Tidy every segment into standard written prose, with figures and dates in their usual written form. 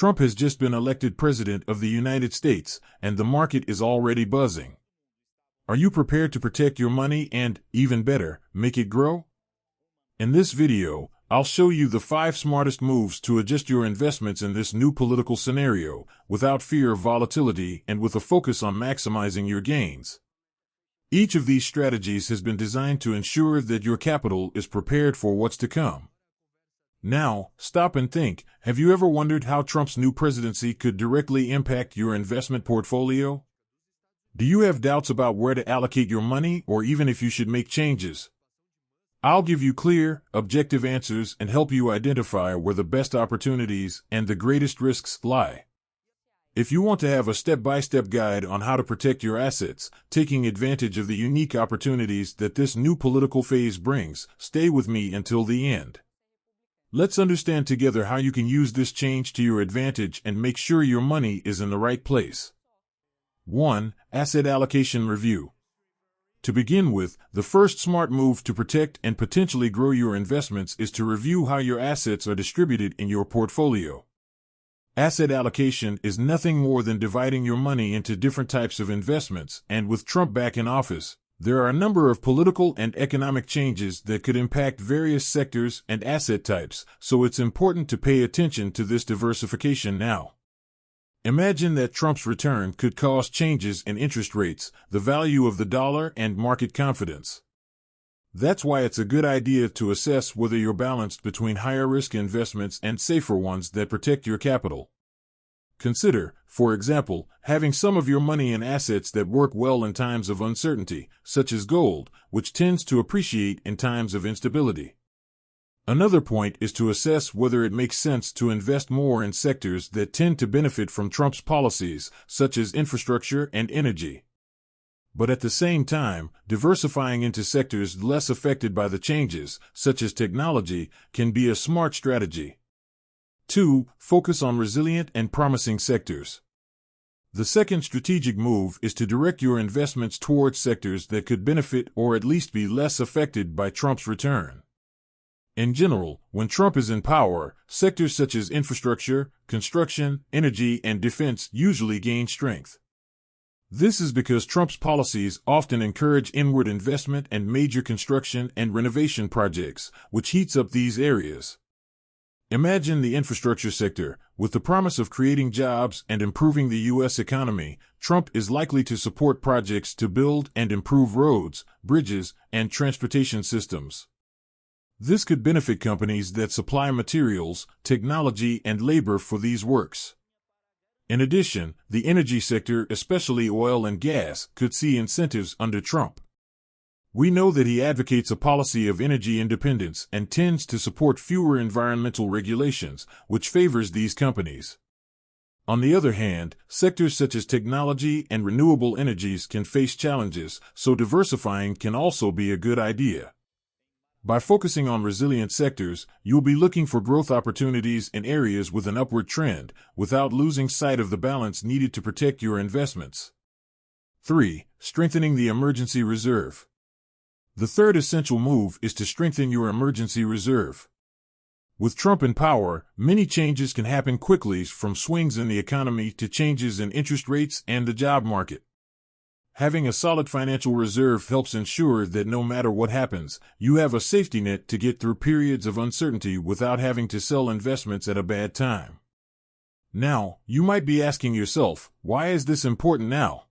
Trump has just been elected President of the United States, and the market is already buzzing. Are you prepared to protect your money and, even better, make it grow? In this video, I'll show you the 5 smartest moves to adjust your investments in this new political scenario, without fear of volatility and with a focus on maximizing your gains. Each of these strategies has been designed to ensure that your capital is prepared for what's to come. Now, stop and think, have you ever wondered how Trump's new presidency could directly impact your investment portfolio? Do you have doubts about where to allocate your money or even if you should make changes? I'll give you clear, objective answers and help you identify where the best opportunities and the greatest risks lie. If you want to have a step-by-step guide on how to protect your assets, taking advantage of the unique opportunities that this new political phase brings, stay with me until the end. Let's understand together how you can use this change to your advantage and make sure your money is in the right place. 1. Asset allocation review. To begin with, the first smart move to protect and potentially grow your investments is to review how your assets are distributed in your portfolio. Asset allocation is nothing more than dividing your money into different types of investments, and with Trump back in office, there are a number of political and economic changes that could impact various sectors and asset types, so it's important to pay attention to this diversification now. Imagine that Trump's return could cause changes in interest rates, the value of the dollar, and market confidence. That's why it's a good idea to assess whether you're balanced between higher-risk investments and safer ones that protect your capital. Consider, for example, having some of your money in assets that work well in times of uncertainty, such as gold, which tends to appreciate in times of instability. Another point is to assess whether it makes sense to invest more in sectors that tend to benefit from Trump's policies, such as infrastructure and energy. But at the same time, diversifying into sectors less affected by the changes, such as technology, can be a smart strategy. 2. Focus on resilient and promising sectors. The second strategic move is to direct your investments towards sectors that could benefit or at least be less affected by Trump's return. In general, when Trump is in power, sectors such as infrastructure, construction, energy, and defense usually gain strength. This is because Trump's policies often encourage inward investment and major construction and renovation projects, which heats up these areas. Imagine the infrastructure sector. With the promise of creating jobs and improving the U.S. economy, Trump is likely to support projects to build and improve roads, bridges, and transportation systems. This could benefit companies that supply materials, technology, and labor for these works. In addition, the energy sector, especially oil and gas, could see incentives under Trump. We know that he advocates a policy of energy independence and tends to support fewer environmental regulations, which favors these companies. On the other hand, sectors such as technology and renewable energies can face challenges, so diversifying can also be a good idea. By focusing on resilient sectors, you'll be looking for growth opportunities in areas with an upward trend, without losing sight of the balance needed to protect your investments. 3. Strengthening the emergency reserve. The third essential move is to strengthen your emergency reserve. With Trump in power, many changes can happen quickly, from swings in the economy to changes in interest rates and the job market. Having a solid financial reserve helps ensure that no matter what happens, you have a safety net to get through periods of uncertainty without having to sell investments at a bad time. Now, you might be asking yourself, why is this important now?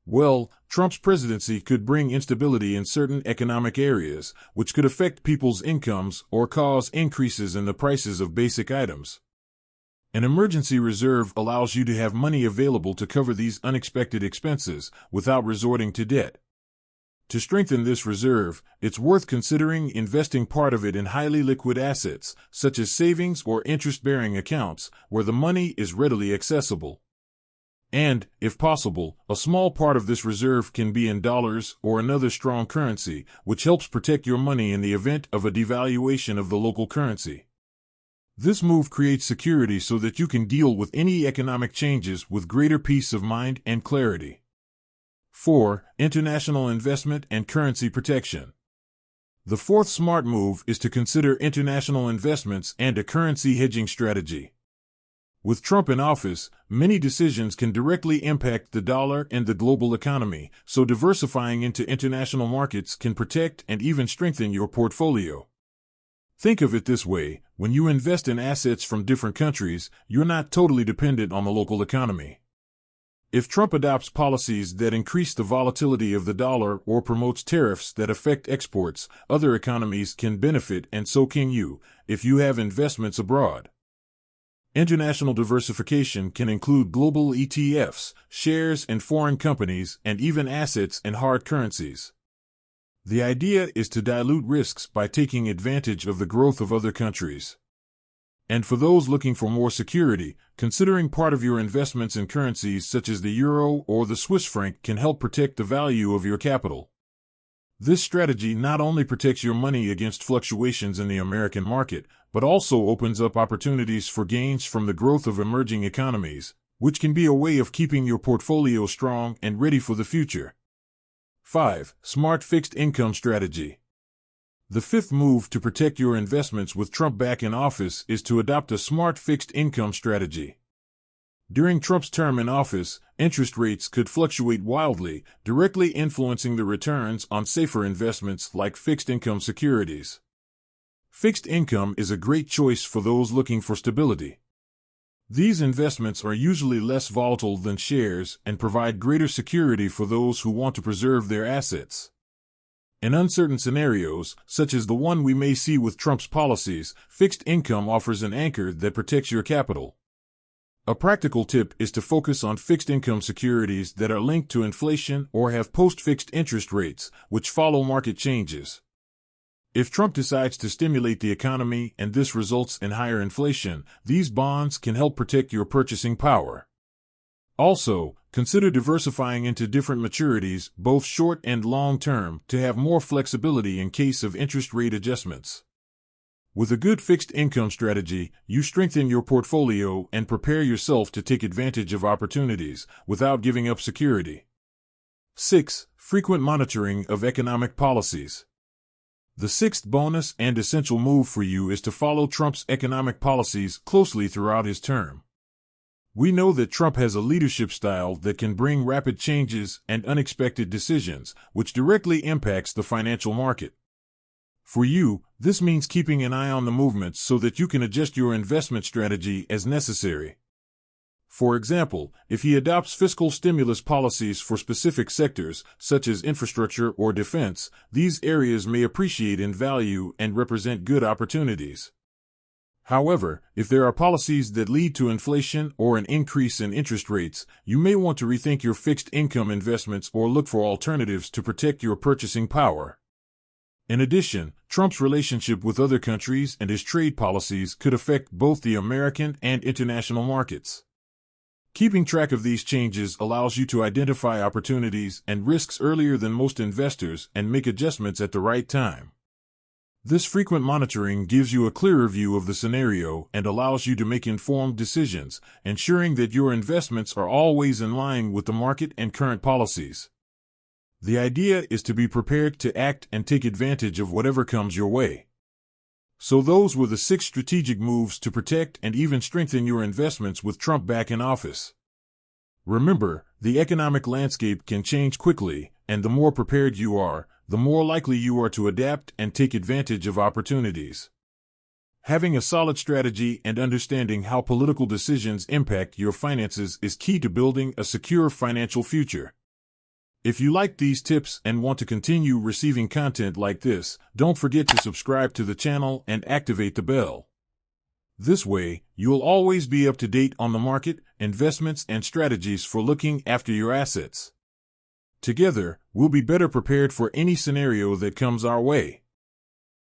Well, Trump's presidency could bring instability in certain economic areas, which could affect people's incomes or cause increases in the prices of basic items. An emergency reserve allows you to have money available to cover these unexpected expenses without resorting to debt. To strengthen this reserve, it's worth considering investing part of it in highly liquid assets, such as savings or interest-bearing accounts, where the money is readily accessible. And, if possible, a small part of this reserve can be in dollars or another strong currency, which helps protect your money in the event of a devaluation of the local currency. This move creates security so that you can deal with any economic changes with greater peace of mind and clarity. 4. International investment and currency protection. The fourth smart move is to consider international investments and a currency hedging strategy. With Trump in office, many decisions can directly impact the dollar and the global economy, so diversifying into international markets can protect and even strengthen your portfolio. Think of it this way: when you invest in assets from different countries, you're not totally dependent on the local economy. If Trump adopts policies that increase the volatility of the dollar or promotes tariffs that affect exports, other economies can benefit, and so can you, if you have investments abroad. International diversification can include global ETFs, shares in foreign companies, and even assets in hard currencies. The idea is to dilute risks by taking advantage of the growth of other countries. And for those looking for more security, considering part of your investments in currencies such as the euro or the Swiss franc can help protect the value of your capital. This strategy not only protects your money against fluctuations in the American market, but also opens up opportunities for gains from the growth of emerging economies, which can be a way of keeping your portfolio strong and ready for the future. 5. Smart fixed income strategy. The fifth move to protect your investments with Trump back in office is to adopt a smart fixed income strategy. During Trump's term in office, interest rates could fluctuate wildly, directly influencing the returns on safer investments like fixed income securities. Fixed income is a great choice for those looking for stability. These investments are usually less volatile than shares and provide greater security for those who want to preserve their assets. In uncertain scenarios, such as the one we may see with Trump's policies, fixed income offers an anchor that protects your capital. A practical tip is to focus on fixed income securities that are linked to inflation or have post-fixed interest rates, which follow market changes. If Trump decides to stimulate the economy and this results in higher inflation, these bonds can help protect your purchasing power. Also, consider diversifying into different maturities, both short and long term, to have more flexibility in case of interest rate adjustments. With a good fixed income strategy, you strengthen your portfolio and prepare yourself to take advantage of opportunities without giving up security. 6. Frequent monitoring of economic policies. The sixth bonus and essential move for you is to follow Trump's economic policies closely throughout his term. We know that Trump has a leadership style that can bring rapid changes and unexpected decisions, which directly impacts the financial market. For you, this means keeping an eye on the movements so that you can adjust your investment strategy as necessary. For example, if he adopts fiscal stimulus policies for specific sectors, such as infrastructure or defense, these areas may appreciate in value and represent good opportunities. However, if there are policies that lead to inflation or an increase in interest rates, you may want to rethink your fixed income investments or look for alternatives to protect your purchasing power. In addition, Trump's relationship with other countries and his trade policies could affect both the American and international markets. Keeping track of these changes allows you to identify opportunities and risks earlier than most investors and make adjustments at the right time. This frequent monitoring gives you a clearer view of the scenario and allows you to make informed decisions, ensuring that your investments are always in line with the market and current policies. The idea is to be prepared to act and take advantage of whatever comes your way. So those were the 6 strategic moves to protect and even strengthen your investments with Trump back in office. Remember, the economic landscape can change quickly, and the more prepared you are, the more likely you are to adapt and take advantage of opportunities. Having a solid strategy and understanding how political decisions impact your finances is key to building a secure financial future. If you like these tips and want to continue receiving content like this, don't forget to subscribe to the channel and activate the bell. This way, you'll always be up to date on the market, investments, and strategies for looking after your assets. Together, we'll be better prepared for any scenario that comes our way.